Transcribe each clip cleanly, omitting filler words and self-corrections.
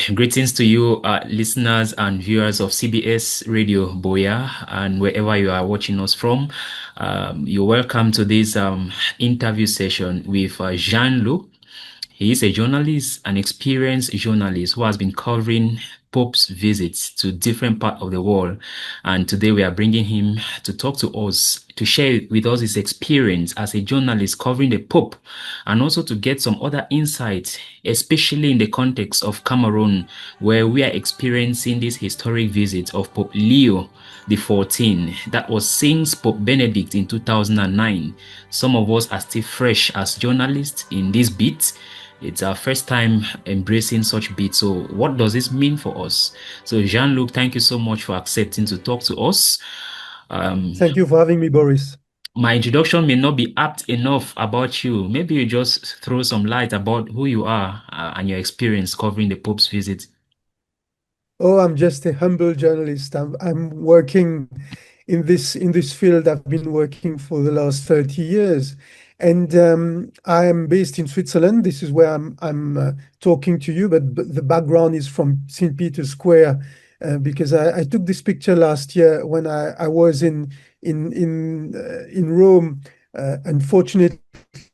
greetings to you, listeners and viewers of CBS Radio Boya, and wherever you are watching us from. You're welcome to this interview session with Jean-Luc. He is a journalist, an experienced journalist who has been covering Pope's visits to different parts of the world. And today we are bringing him to talk to us, to share with us his experience as a journalist covering the Pope, and also to get some other insights, especially in the context of Cameroon, where we are experiencing this historic visit of Pope Leo the 14th that was since Pope Benedict in 2009. Some of us are still fresh as journalists in this beat. It's our first time embracing such beat. So what does this mean for us? So Jean-Luc, thank you so much for accepting to talk to us. Um, Thank you for having me, Boris. my introduction may not be apt enough about you. Maybe you just throw some light about who you are and your experience covering the Pope's visit. Oh, I'm just a humble journalist. I'm working in this field. I've been working for the last 30 years, and I am based in Switzerland. This is where I'm talking to you, but the background is from St. Peter's Square, because I took this picture last year when I was in Rome. Unfortunately,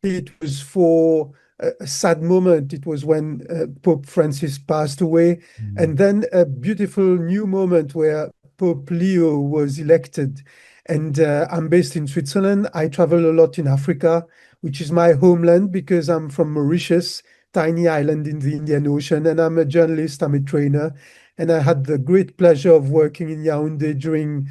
it was for a sad moment. It was when Pope Francis passed away, Mm. and then a beautiful new moment where Pope Leo was elected. And I'm based in Switzerland. I travel a lot in Africa, which is my homeland because I'm from Mauritius, tiny island in the Indian Ocean, and I'm a journalist, I'm a trainer. And I had the great pleasure of working in Yaoundé during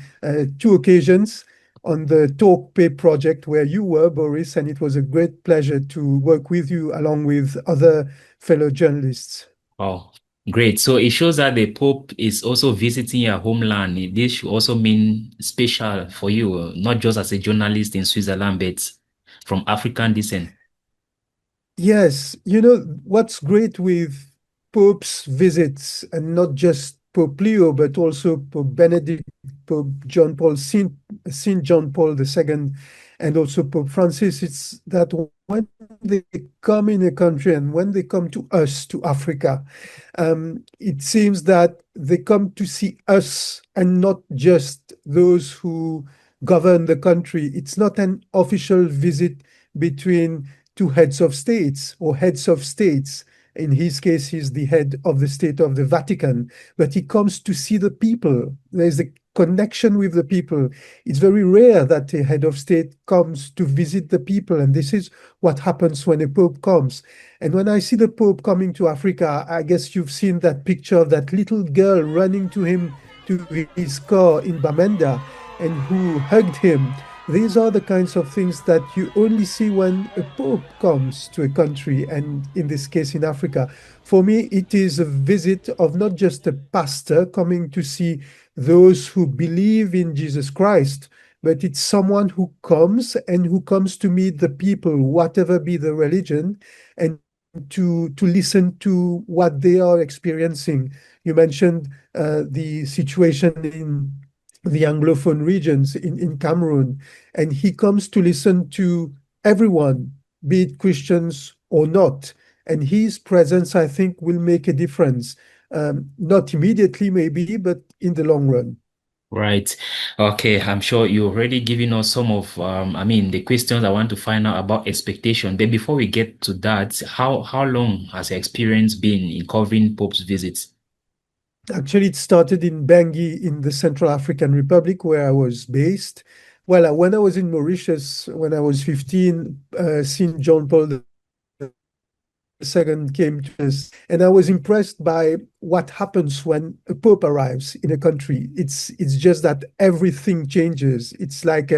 two occasions on the Talk Pay project where you were, Boris, and it was a great pleasure to work with you along with other fellow journalists. Oh, great. So it shows that the Pope is also visiting your homeland. This should also mean special for you, not just as a journalist in Switzerland, but from African descent. Yes, you know what's great with Pope's visits, and not just Pope Leo, but also Pope Benedict, Pope John Paul, Saint John Paul II, and also Pope Francis, it's that when they come in a country and when they come to us, to Africa, it seems that they come to see us and not just those who govern the country. It's not an official visit between two heads of states or heads of states. In his case, he's the head of the state of the Vatican, but he comes to see the people. There's a connection with the people. It's very rare that a head of state comes to visit the people, and this is what happens when a pope comes. And when I see the pope coming to Africa, I guess you've seen that picture of that little girl running to him to his car in Bamenda and who hugged him. These are the kinds of things that you only see when a pope comes to a country, and in this case in Africa. For me, it is a visit of not just a pastor coming to see those who believe in Jesus Christ, but it's someone who comes and who comes to meet the people, whatever be the religion, and to listen to what they are experiencing. You mentioned the situation in the Anglophone regions in Cameroon, and he comes to listen to everyone, be it Christians or not. And his presence, I think, will make a difference. Not immediately, maybe, but in the long run. Right. Okay. I'm sure you're already giving us some of, the questions I want to find out about expectation. But before we get to that, how long has your experience been in covering Pope's visits? Actually, it started in Bangui in the Central African Republic, where I was based. Well, when I was in Mauritius, when I was 15, St. John Paul II came to us, and I was impressed by what happens when a pope arrives in a country. It's just that everything changes. It's like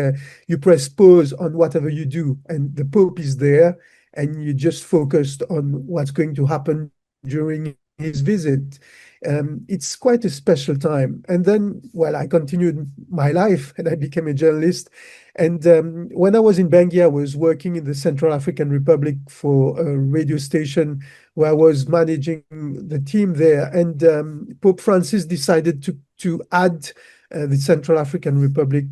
you press pause on whatever you do, and the pope is there, and you just focused on what's going to happen during his visit. It's quite a special time. And then, well, I continued my life and I became a journalist. And when I was in Bangui, I was working in the Central African Republic for a radio station where I was managing the team there. And Pope Francis decided to add the Central African Republic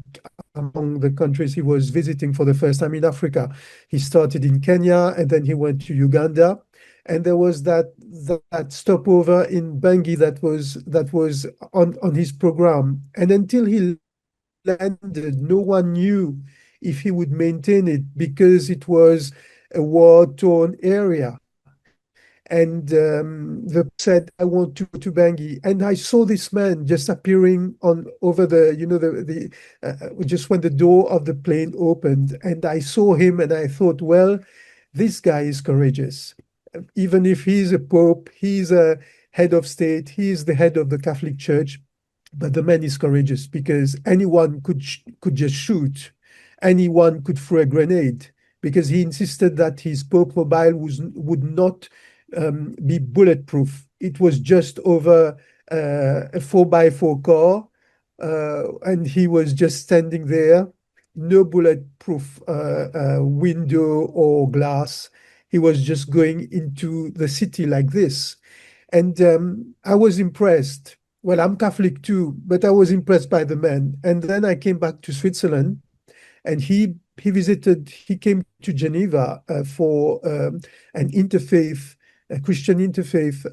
among the countries he was visiting for the first time in Africa. He started in Kenya and then he went to Uganda. and there was that stopover in Bangui that was on his program. And until he landed, no one knew if he would maintain it because it was a war-torn area. And the said, "I want to go to Bangui," and I saw this man just appearing on over the just when the door of the plane opened, and I saw him, and I thought, well, this guy is courageous. Even if he's a pope, he's a head of state, he's the head of the Catholic Church, but the man is courageous because anyone could just shoot, anyone could throw a grenade, because he insisted that his Pope Mobile would not be bulletproof. It was just over a 4x4 car, and he was just standing there, no bulletproof window or glass. He was just going into the city like this. And I was impressed. Well, I'm Catholic too, but I was impressed by the man. And then I came back to Switzerland, and he came to Geneva for an interfaith, a Christian interfaith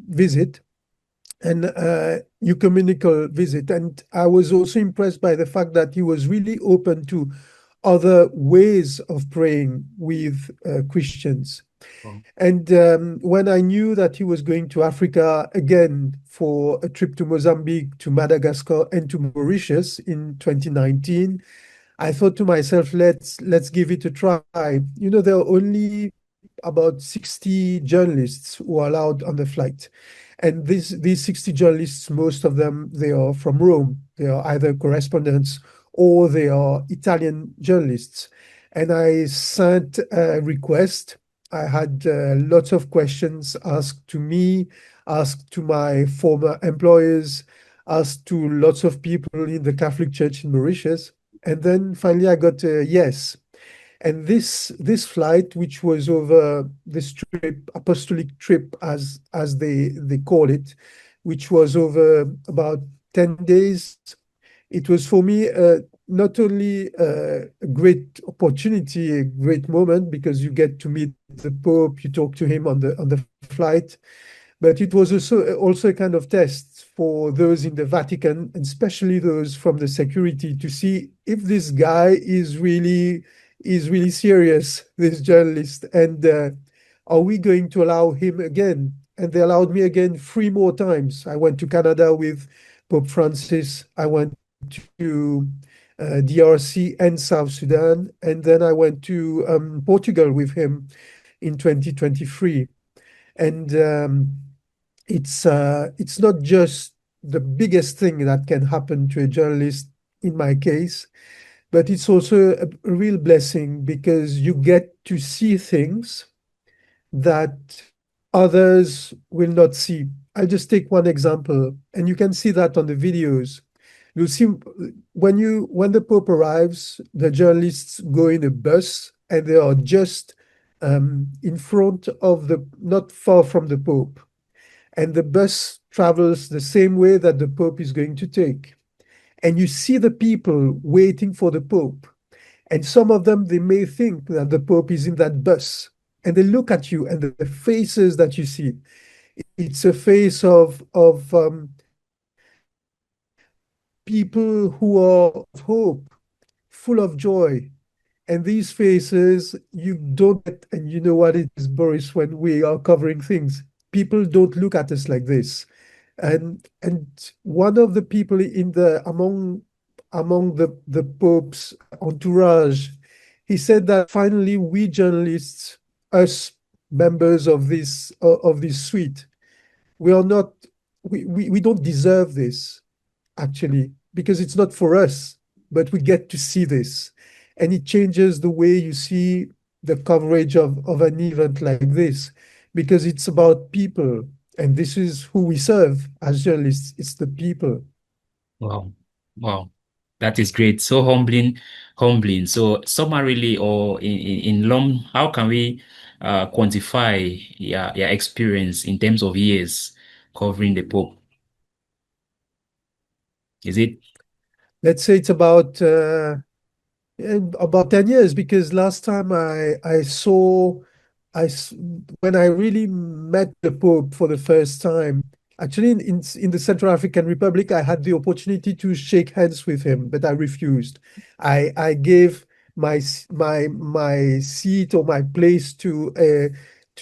visit, an ecumenical visit. And I was also impressed by the fact that he was really open to other ways of praying with Christians. Wow. And when I knew that he was going to Africa again for a trip to Mozambique, to Madagascar, and to Mauritius in 2019, I thought to myself, let's give it a try. There are only about 60 journalists who are allowed on the flight. And these 60 journalists, most of them, they are from Rome. They are either correspondents or they are Italian journalists. And I sent a request. I had lots of questions asked to me, asked to my former employers, asked to lots of people in the Catholic Church in Mauritius. And then finally I got a yes. And this flight, which was over this trip, apostolic trip, as they call it, which was over about 10 days, it was for me not only a great opportunity, a great moment, because you get to meet the Pope, you talk to him on the flight, but it was also a kind of test for those in the Vatican, and especially those from the security, to see if this guy is really serious, this journalist, and are we going to allow him again? And they allowed me again 3 more times. I went to Canada with Pope Francis. I went to DRC and South Sudan, and then I went to Portugal with him in 2023. And it's not just the biggest thing that can happen to a journalist in my case, but it's also a real blessing because you get to see things that others will not see. I'll just take one example, and you can see that on the videos. You'll see when the Pope arrives, the journalists go in a bus, and they are just in front of not far from the Pope. And the bus travels the same way that the Pope is going to take. And you see the people waiting for the Pope. And some of them, they may think that the Pope is in that bus. And they look at you, and the faces that you see, it's a face of people who are of hope, full of joy. And these faces, you don't get, and you know what it is, Boris, when we are covering things. People don't look at us like this. And one of the people in the among the Pope's entourage, he said that finally we journalists, us members of this suite, we are not we don't deserve this, actually, because it's not for us, but we get to see this. And it changes the way you see the coverage of an event like this, because it's about people. And this is who we serve as journalists. It's the people. Wow. Wow. That is great. So humbling, humbling. So summarily or in long, how can we quantify your experience in terms of years covering the Pope? Is it Let's say it's about 10 years, because last time I saw I s- when I really met the Pope for the first time, actually in the Central African Republic, I had the opportunity to shake hands with him, but I refused. I gave my seat or my place to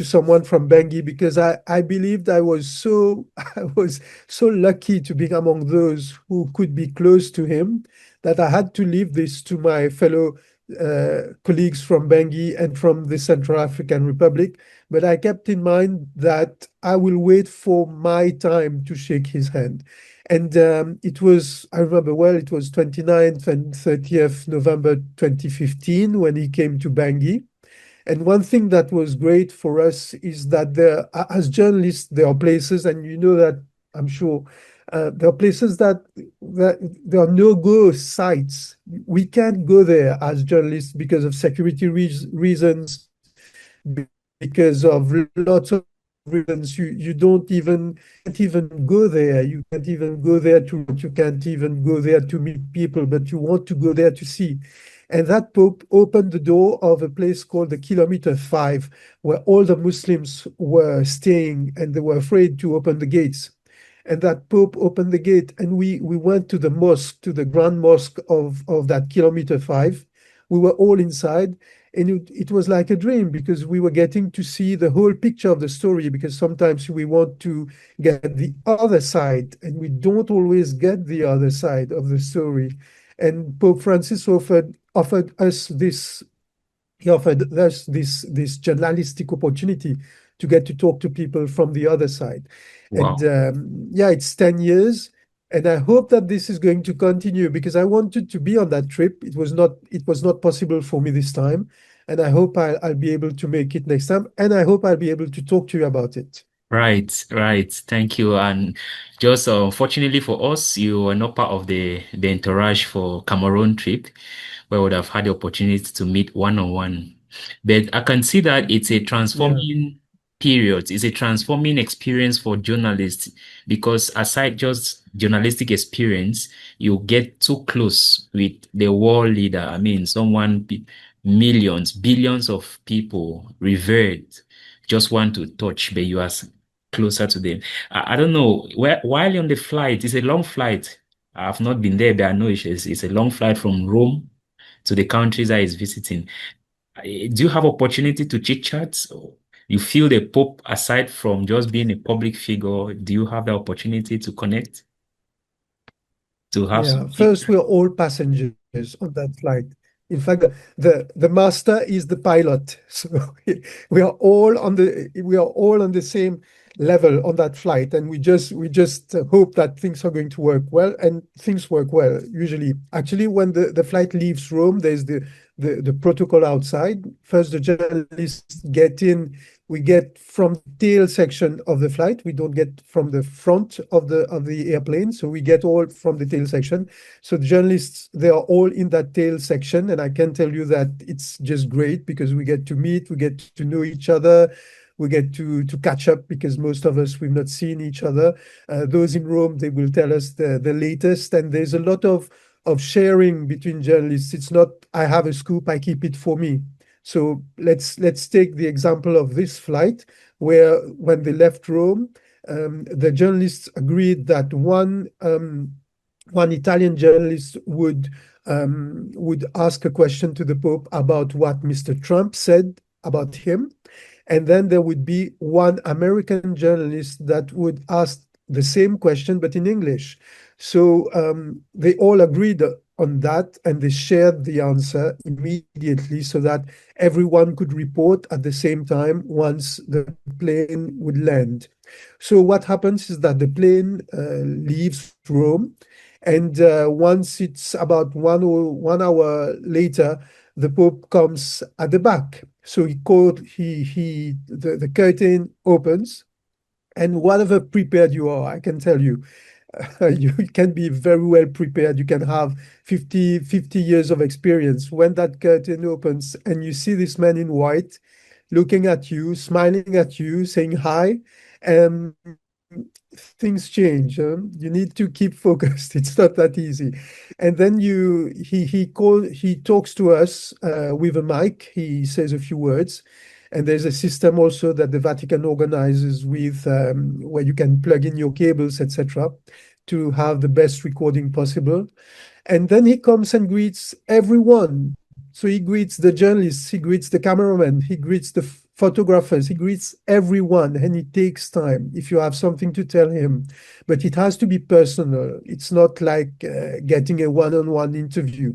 someone from Bangui because I believed I was so I was so lucky to be among those who could be close to him that I had to leave this to my fellow colleagues from Bangui and from the Central African Republic. But I kept in mind that I will wait for my time to shake his hand. And it was, I remember well, it was 29th and 30th November 2015 when he came to Bangui. And one thing that was great for us is that as journalists, there are places, and you know that I'm sure, there are places that there are no-go sites. We can't go there as journalists because of security reasons, because of lots of reasons. You don't even can't even go there. You can't even go there to you can't even go there to meet people, but you want to go there to see. And that Pope opened the door of a place called the Kilometer 5, where all the Muslims were staying and they were afraid to open the gates. And that Pope opened the gate, and we went to the mosque, to the Grand Mosque of that Kilometer 5. We were all inside, and it was like a dream because we were getting to see the whole picture of the story. Because sometimes we want to get the other side, and we don't always get the other side of the story. And Pope Francis offered us this he offered us this journalistic opportunity to get to talk to people from the other side. And Wow. yeah, it's 10 years. And I hope that this is going to continue because I wanted to be on that trip. It was not possible for me this time. And I hope I'll be able to make it next time. And I hope I'll be able to talk to you about it. Right, right. Thank you. And just fortunately for us, you were not part of the entourage for Cameroon trip, where we would have had the opportunity to meet one on one. But I can see that it's a Yeah, transforming period. It's a transforming experience for journalists because aside just journalistic experience, you get too close with the world leader. I mean, millions, billions of people revered just want to touch, but you are closer to them. I don't know. While on the flight, it's a long flight. I've not been there, but I know it's a long flight from Rome to the countries I is visiting. Do you have opportunity to chit chat? You feel the Pope, aside from just being a public figure, do you have the opportunity to connect, to have some yeah. chit First, chat? we're all passengers on that flight. In fact, the master is the pilot, so we are all on the same level on that flight, and we just hope that things are going to work well, and things work well usually. Actually, when the flight leaves Rome, there's the protocol outside. First, the journalists get in. We get from the tail section of the flight. We don't get from the front of the airplane, so we get all from the tail section. So the journalists, they are all in that tail section, and I can tell you that it's just great because we get to meet, we get to know each other, we get to catch up because most of us we've not seen each other. Those in Rome, they will tell us the latest, and there's a lot of sharing between journalists. It's not I have a scoop, I keep it for me. So let's take the example of this flight where when they left Rome, the journalists agreed that one Italian journalist would ask a question to the Pope about what Mr. Trump said about him, and then there would be one American journalist that would ask the same question but in English. So they all agreed on that, and they shared the answer immediately so that everyone could report at the same time once the plane would land. So what happens is that the plane leaves Rome, and once it's about 1 hour later, the Pope comes at the back. So the curtain opens, and whatever prepared you are, I can tell you, you can be very well prepared. You can have 50 years of experience. When that curtain opens and you see this man in white looking at you, smiling at you, saying hi, um, things change. You need to keep focused. It's not that easy. And then he talks to us with a mic. He says a few words, And there's a system also that the Vatican organizes with where you can plug in your cables, etc., to have the best recording possible. And then he comes and greets everyone. So he greets the journalists, he greets the cameraman, he greets the photographers, he greets everyone, and it takes time if you have something to tell him. But it has to be personal. It's not like getting a one-on-one interview.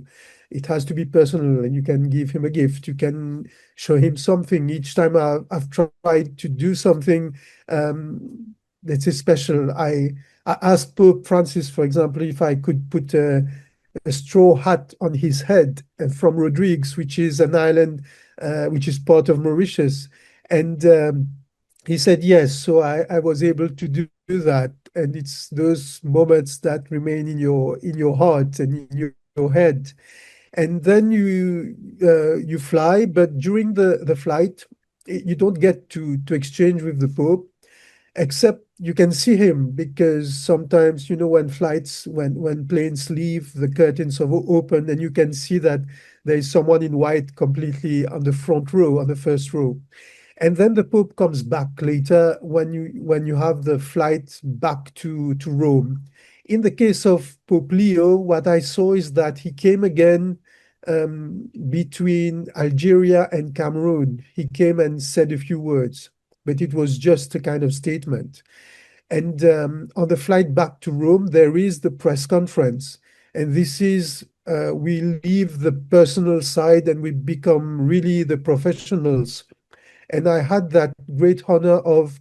It has to be personal, and you can give him a gift. You can show him something. Each time I've tried to do something that is special, I asked Pope Francis, for example, if I could put a straw hat on his head from Rodrigues, which is an island which is part of Mauritius. And he said yes. So I was able to do that. And it's those moments that remain in your heart and in your head. And then you fly, but during the flight, you don't get to exchange with the Pope, except you can see him because sometimes when flights when planes leave, the curtains are open and you can see that there is someone in white completely on the front row, on the first row. And then the Pope comes back later when you have the flight back to Rome. In the case of Pope Leo, what I saw is that he came again between Algeria and Cameroon. He came and said a few words, but it was just a kind of statement. And on the flight back to Rome, there is the press conference. And this is, we leave the personal side and we become really the professionals. And I had that great honor of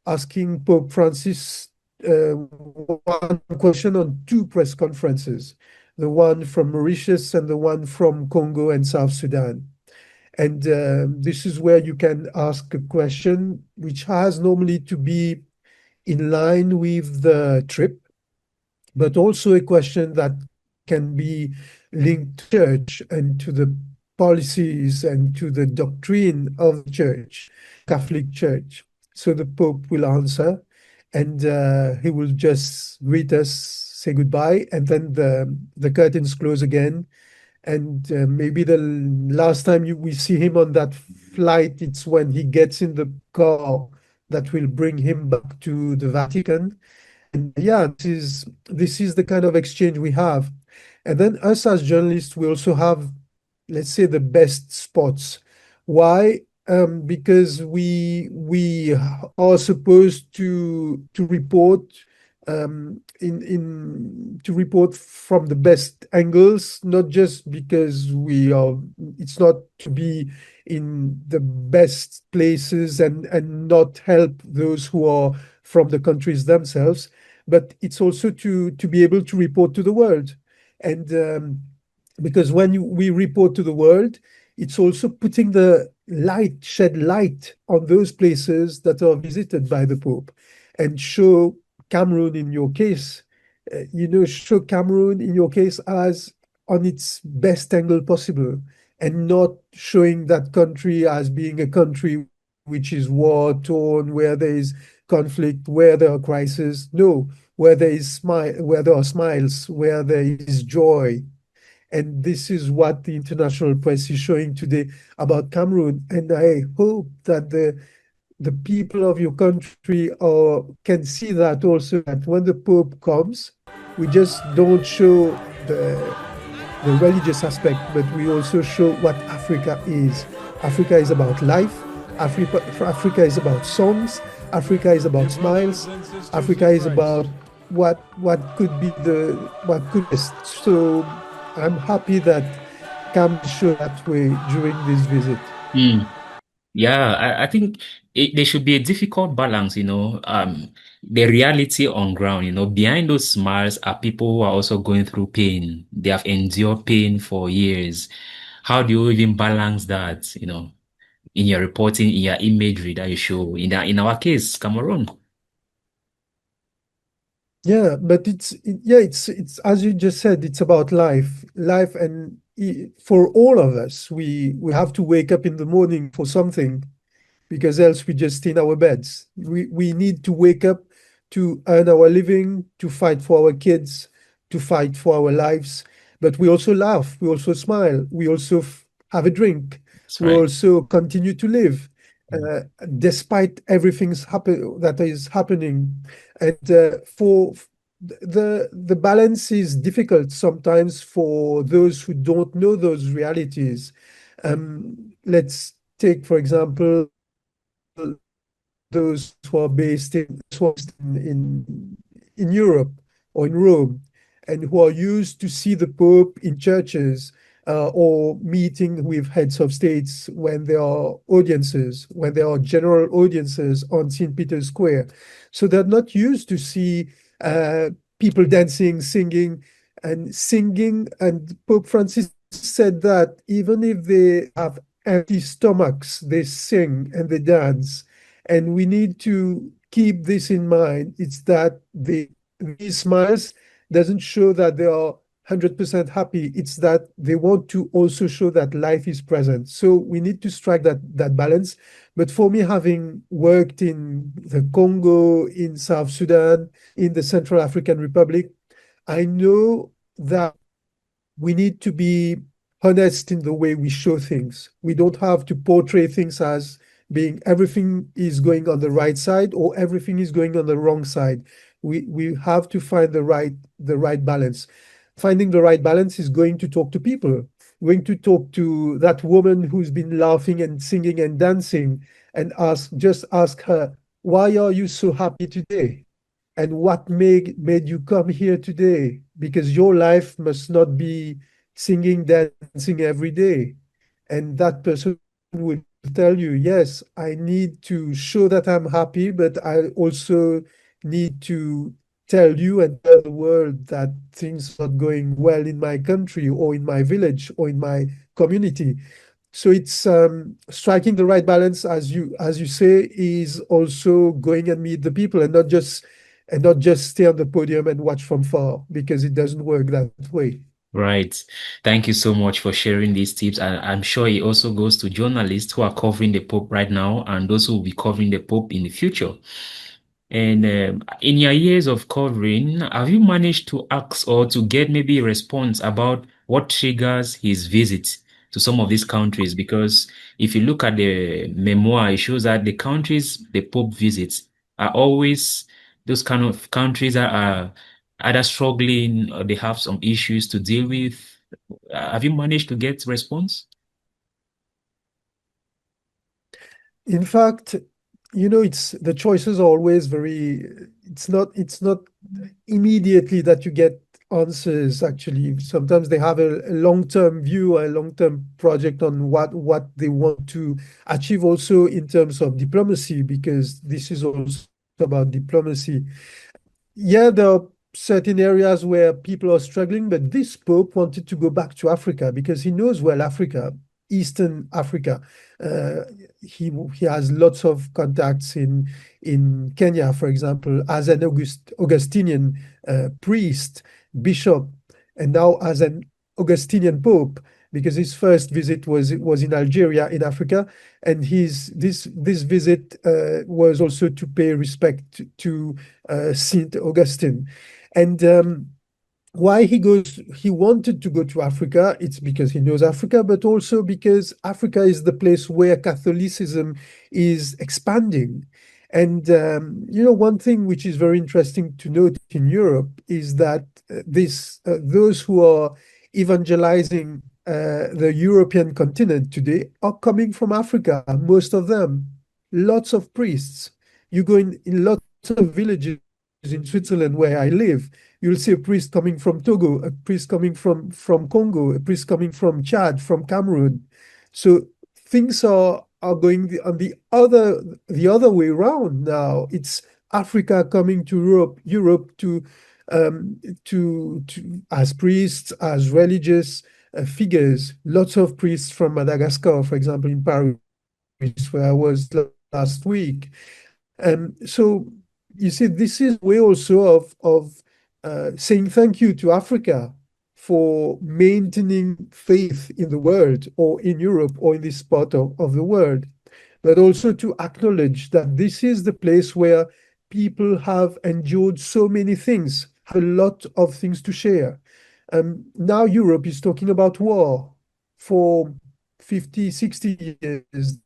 asking Pope Francis one question on two press conferences, the one from Mauritius and the one from Congo and South Sudan. And this is where you can ask a question which has normally to be in line with the trip, but also a question that can be linked to church and to the policies and to the doctrine of the church, Catholic Church. So the Pope will answer and he will just greet us, say goodbye, and then the curtains close again. And maybe the last time we see him on that flight, it's when he gets in the car that will bring him back to the Vatican. And yeah, this is the kind of exchange we have. And then us as journalists, we also have, let's say, the best spots. Why? Because we are supposed to report in to report from the best angles, not just because we are. It's not to be in the best places and not help those who are from the countries themselves, but it's also to be able to report to the world. And because when we report to the world, it's also putting the light, shed light on those places that are visited by the Pope and show Cameroon in your case, show Cameroon in your case as on its best angle possible and not showing that country as being a country which is war torn, where there is conflict, where there are crises. No, where there are smiles, where there is joy. And this is what the international press is showing today about Cameroon. And I hope that the people of your country can see that also, that when the Pope comes, we just don't show the religious aspect, but we also show what Africa is. Africa is about life. Africa is about songs. Africa is about smiles. Africa is about what could be what could be. So I'm happy that Cam showed that way during this visit. Hmm. Yeah, I think there should be a difficult balance, the reality on ground, behind those smiles are people who are also going through pain. They have endured pain for years. How do you even balance that, in your reporting, in your imagery that you show, in our case, Cameroon? Yeah, but it's as you just said, it's about life, and for all of us, we have to wake up in the morning for something, because else we just stay in our beds. We need to wake up to earn our living, to fight for our kids, to fight for our lives. But we also laugh, we also smile, we also have a drink, That's we right. also continue to live. Mm. uh, despite that is happening. And for the balance is difficult sometimes for those who don't know those realities. Let's take, for example, those who are based in Europe or in Rome, and who are used to see the Pope in churches or meeting with heads of states when there are general audiences on St. Peter's Square. So they're not used to see uh, people dancing, singing. And Pope Francis said that even if they have empty stomachs, they sing and they dance. And we need to keep this in mind. It's that these smiles doesn't show that they are 100% happy. It's that they want to also show that life is present. So we need to strike that balance. But for me, having worked in the Congo, in South Sudan, in the Central African Republic, I know that we need to be honest in the way we show things. We don't have to portray things as being everything is going on the right side or everything is going on the wrong side. We have to find the right balance. Finding the right balance is going to talk to people, going to talk to that woman who's been laughing and singing and dancing, and ask her, why are you so happy today? And what made you come here today? Because your life must not be singing, dancing every day. And that person will tell you, yes, I need to show that I'm happy, but I also need to tell you and tell the world that things are not going well in my country or in my village or in my community. So it's striking the right balance, as you say, is also going and meet the people and not just stay on the podium and watch from far, because it doesn't work that way. Right. Thank you so much for sharing these tips. And I'm sure it also goes to journalists who are covering the Pope right now and those who will be covering the Pope in the future. And in your years of covering, have you managed to ask or to get maybe a response about what triggers his visit to some of these countries? Because if you look at the memoir, it shows that the countries the Pope visits are always those kind of countries that are either struggling or they have some issues to deal with. Have you managed to get response? In fact, it's the choices are always very, it's not immediately that you get answers. Actually, sometimes they have a long-term view, a long-term project on what they want to achieve, also in terms of diplomacy, because this is also about diplomacy. Yeah, there are certain areas where people are struggling, but this Pope wanted to go back to Africa because he knows well Africa, Eastern Africa. Uh, he has lots of contacts in Kenya, for example, as an Augustinian priest, bishop, and now as an Augustinian Pope, because his first visit was in Algeria in Africa, and this visit was also to pay respect to Saint Augustine. And why he wanted to go to Africa, it's because he knows Africa, but also because Africa is the place where Catholicism is expanding. And one thing which is very interesting to note in Europe is that those who are evangelizing the European continent today are coming from Africa, most of them. Lots of priests. You go in lots of villages in Switzerland where I live, you'll see a priest coming from Togo, a priest coming from Congo, a priest coming from Chad, from Cameroon. So things are going on the other way around now. It's Africa coming to Europe to as priests, as religious figures. Lots of priests from Madagascar, for example, in Paris, where I was last week. So you see, this is a way also of saying thank you to Africa for maintaining faith in the world, or in Europe, or in this part of the world, but also to acknowledge that this is the place where people have endured so many things, have a lot of things to share. Now Europe is talking about war for 50, 60 years.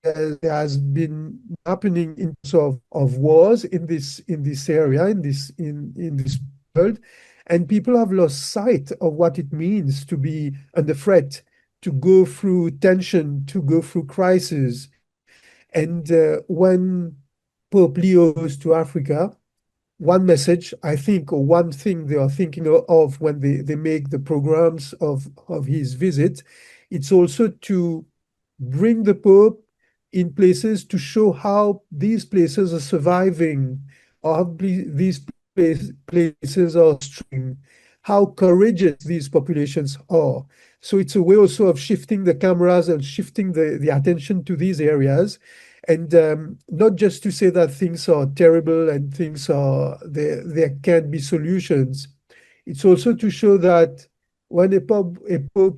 there has been happening in terms of wars in this area, in this world, and people have lost sight of what it means to be under threat, to go through tension, to go through crisis. And when Pope Leo goes to Africa, one message, I think, or one thing they are thinking of when they make the programs of his visit, it's also to bring the Pope in places to show how these places are surviving, or how these places are struggling, how courageous these populations are. So it's a way also of shifting the cameras and shifting the attention to these areas. And not just to say that things are terrible and things are there can be solutions. It's also to show that when a pope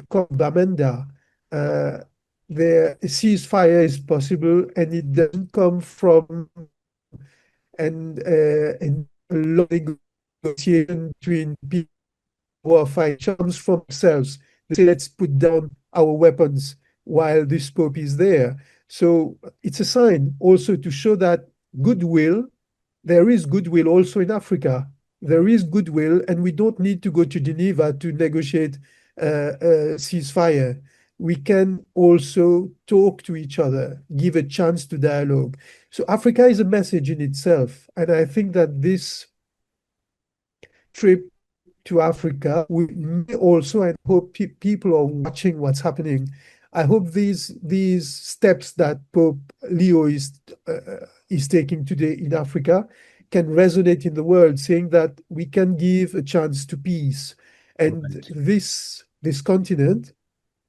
called Bamenda, uh, the ceasefire is possible, and it doesn't come from and a long negotiation between people who are fighting. It comes from themselves. They say, let's put down our weapons while this pope is there. So it's a sign also to show that goodwill, there is goodwill also in Africa. There is goodwill, and we don't need to go to Geneva to negotiate a ceasefire. We can also talk to each other, give a chance to dialogue. So Africa is a message in itself. And I think that this trip to Africa, we may also, and hope people are watching what's happening. I hope these steps that Pope Leo is taking today in Africa can resonate in the world, saying that we can give a chance to peace, and Right. this continent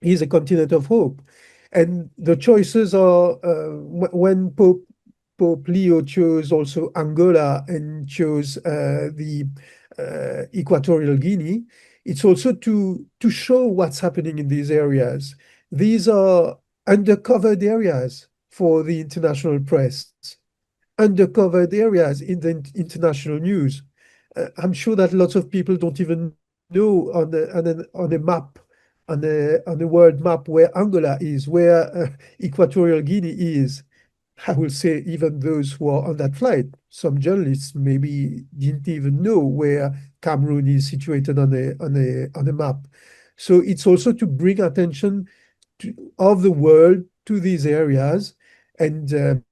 is a continent of hope. And the choices are when Pope Leo chose also Angola and chose the Equatorial Guinea, it's also to show what's happening in these areas. These are undercovered areas for the international press, undercovered areas in the international news. I'm sure that lots of people don't even know on a map, on a world map, where Angola is, where Equatorial Guinea is. I will say even those who are on that flight, some journalists maybe didn't even know where Cameroon is situated on a map. So it's also to bring attention of the world to these areas. And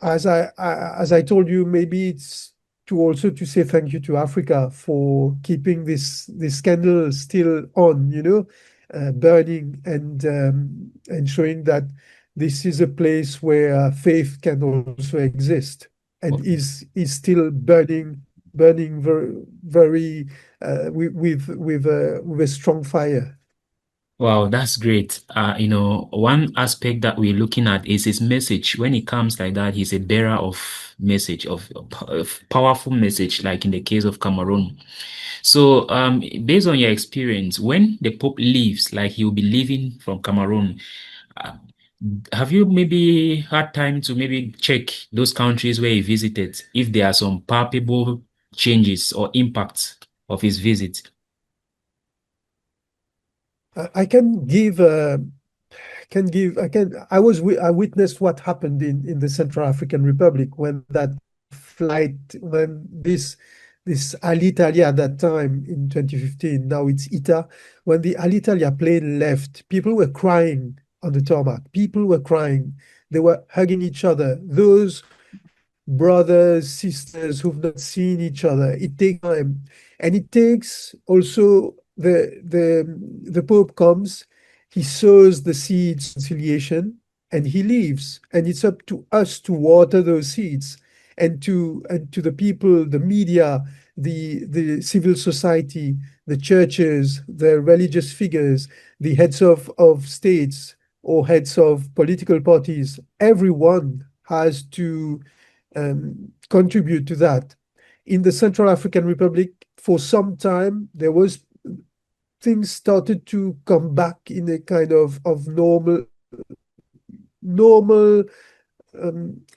as I told you, maybe it's to also to say thank you to Africa for keeping this candle still on, burning, and showing that this is a place where faith can also exist and is still burning very with a strong fire. Wow, that's great. One aspect that we're looking at is his message. When it comes like that, he's a bearer of message, of powerful message, like in the case of Cameroon. So, based on your experience, when the Pope leaves, like he'll be leaving from Cameroon, uh, have you maybe had time to maybe check those countries where he visited, if there are some palpable changes or impacts of his visit? I I witnessed what happened in the Central African Republic when that flight, when this Alitalia at that time in 2015, now it's ITA, when the Alitalia plane left, people were crying on the tarmac. People were crying. They were hugging each other. Those brothers, sisters who've not seen each other. It takes time. And it takes also the Pope comes, he sows the seeds of conciliation, and he leaves. And it's up to us to water those seeds, and to the people, the media, the civil society, the churches, the religious figures, the heads of states or heads of political parties. Everyone has to contribute to that. In the Central African Republic, for some time, there was things started to come back in a kind of normal,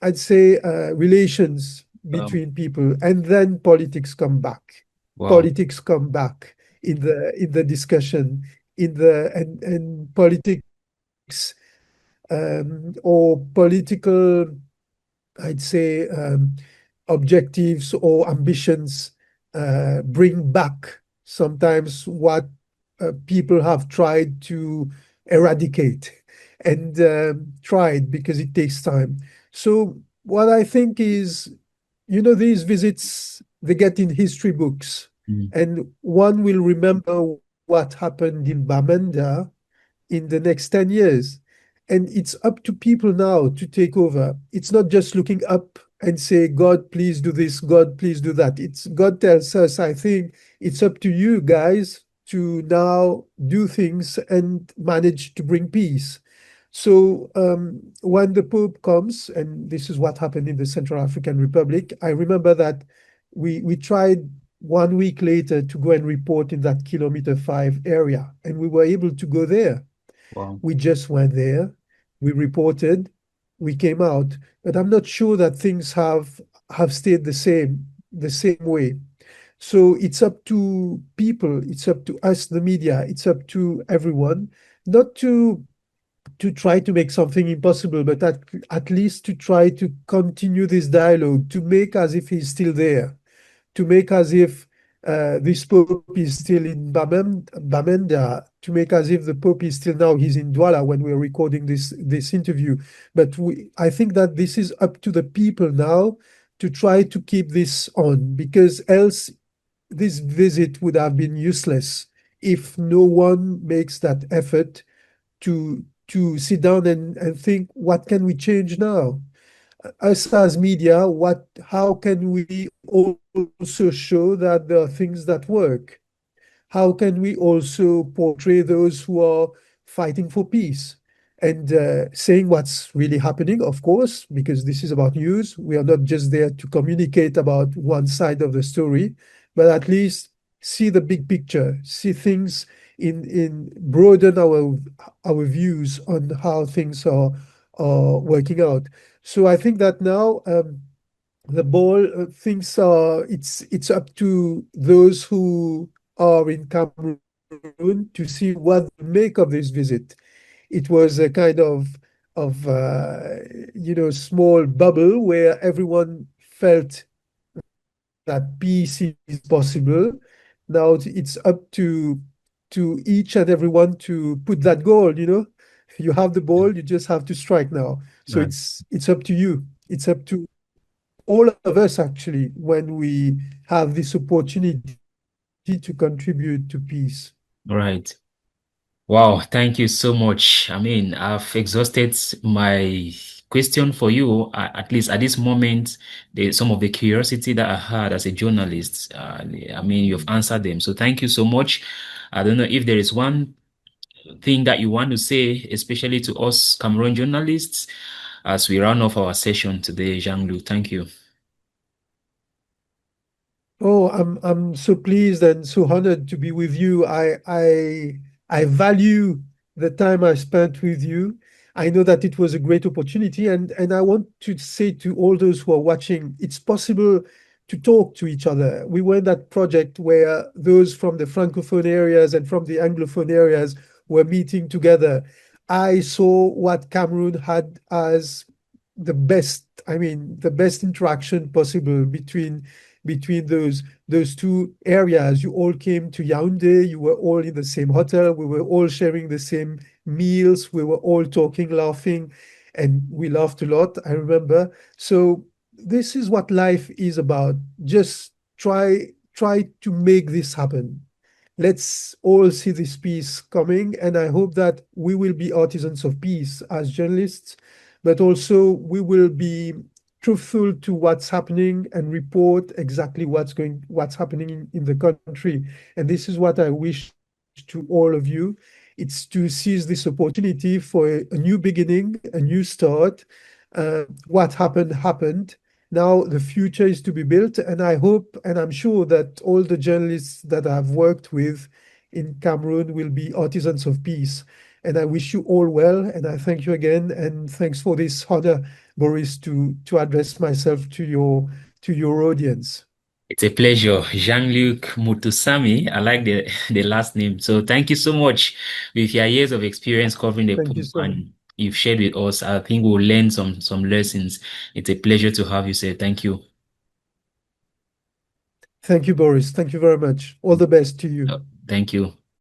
I'd say, relations Um, between people, and then politics come back. wow. Politics come back in the discussion, in the and politics or political, I'd say, objectives or ambitions bring back sometimes what people have tried to eradicate and tried because it takes time. So, what I think is, these visits, they get in history books, Mm. and one will remember what happened in Bamenda in the next 10 years. And it's up to people now to take over. It's not just looking up and say, God, please do this, God, please do that. It's God tells us, I think it's up to you guys to now do things and manage to bring peace. So when the Pope comes, and this is what happened in the Central African Republic, I remember that we tried 1 week later to go and report in that kilometer 5 area, and we were able to go there. Wow. We just went there, we reported, we came out, but I'm not sure that things have stayed the same way. So it's up to people, it's up to us, the media, it's up to everyone, not to try to make something impossible, but at least to try to continue this dialogue, to make as if he's still there, to make as if this Pope is still in Bamenda, to make as if the Pope is still now, he's in Douala when we're recording this interview. But I think that this is up to the people now to try to keep this on, because else this visit would have been useless if no one makes that effort to sit down and think, what can we change now? Us as media, how can we also show that there are things that work? How can we also portray those who are fighting for peace and saying what's really happening, of course, because this is about news. We are not just there to communicate about one side of the story, but at least see the big picture, see things in broaden our views on how things are working out. So I think that now the ball things are it's up to those who are in Cameroon to see what they make of this visit. It was a kind of small bubble where everyone felt that peace is possible. Now it's up to each and everyone to put that goal. You have the ball, you just have to strike now. So Right. it's up to you. It's up to all of us actually when we have this opportunity to contribute to peace. Right. Wow, thank you so much. I mean, I've exhausted my question for you. At least at this moment, some of the curiosity that I had as a journalist, I mean, you've answered them. So thank you so much. I don't know if there is one thing that you want to say, especially to us Cameroon journalists, as we round off our session today, Jean-Luc. Thank you. Oh, I'm so pleased and so honored to be with you. I value the time I spent with you. I know that it was a great opportunity, and I want to say to all those who are watching, it's possible to talk to each other. We were in that project where those from the Francophone areas and from the Anglophone areas were meeting together. I saw what Cameroon had as the best interaction possible between those two areas. You all came to Yaoundé, you were all in the same hotel, we were all sharing the same meals, we were all talking, laughing, and we laughed a lot, I remember. So this is what life is about. Just try to make this happen. Let's all see this peace coming, and I hope that we will be artisans of peace as journalists, but also we will be truthful to what's happening and report exactly what's happening in the country. And this is what I wish to all of you. It's to seize this opportunity for a new beginning, a new start. What happened happened. Now the future is to be built, and I hope and I'm sure that all the journalists that I've worked with in Cameroon will be artisans of peace. And I wish you all well, and I thank you again, and thanks for this honor, Boris, to address myself to your audience. It's a pleasure. Jean-Luc Mootoosamy. I like the last name. So thank you so much. With your years of experience covering the Thank you Pope so much. and you've shared with us. I think we'll learn some lessons. It's a pleasure to have you, sir. Thank you. Thank you, Boris. Thank you very much. All the best to you. Thank you.